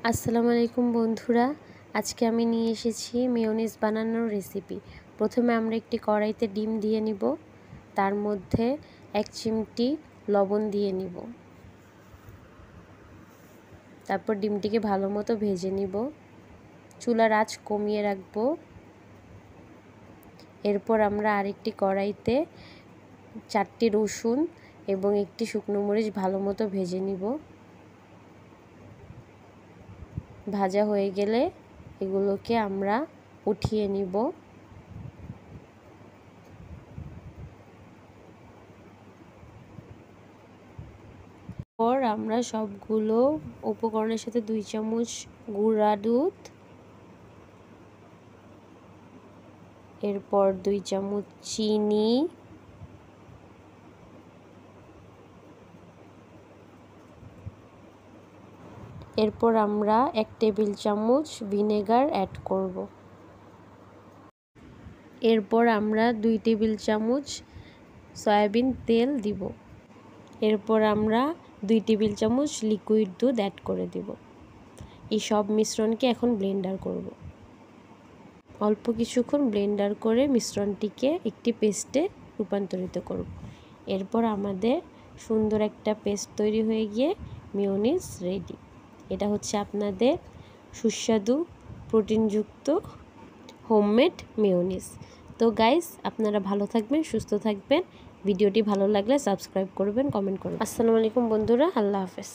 আসসালামু আলাইকুম বন্ধুরা, আজকে আমি নিয়ে এসেছি মেয়োনিজ বানানোর রেসিপি। প্রথমে আমরা একটি কড়াইতে ডিম দিয়ে নিব, তার মধ্যে 1 চিমটি লবণ দিয়ে নিব। তারপর ডিমটিকে ভালো মতো ভেজে নিব, চুলার আঁচ কমিয়ে রাখব। এরপর আমরা আরেকটি কড়াইতে 4টি রসুন এবং 1টি শুকনো মরিচ ভালো মতো ভেজে নিব। ভাজা হয়ে গেলে এগুলোকে আমরা উঠিয়ে নিব। পর আমরা সবগুলো উপকরণের সাথে 2 চামচ গুঁড়া দুধ, এরপর 2 চামচ চিনি, এরপর আমরা 1 টেবিল চামচ ভিনেগার অ্যাড করব। এরপর আমরা 2 টেবিল চামচ সয়াবিন তেল দিব। এরপর আমরা 2 টেবিল চামচ লিকুইড দুধ অ্যাড করে দিব। এই সব মিশ্রণকে এখন ব্লেন্ডার করব। অল্প কিছুক্ষণ ব্লেন্ডার করে মিশ্রণটিকে একটি পেস্টে রূপান্তরিত করব। এরপর আমাদের সুন্দর একটা পেস্ট তৈরি হয়ে গিয়ে মেয়োনিজ রেডি। এটা হচ্ছে আপনাদের সুস্বাদু প্রোটিনযুক্ত হোমমেড মেয়োনিজ। তো গাইস, আপনারা ভালো থাকবেন, সুস্থ থাকবেন। ভিডিওটি ভালো লাগলে সাবস্ক্রাইব করবেন, কমেন্ট করবেন। আসসালামু আলাইকুম বন্ধুরা, আল্লাহ হাফেজ।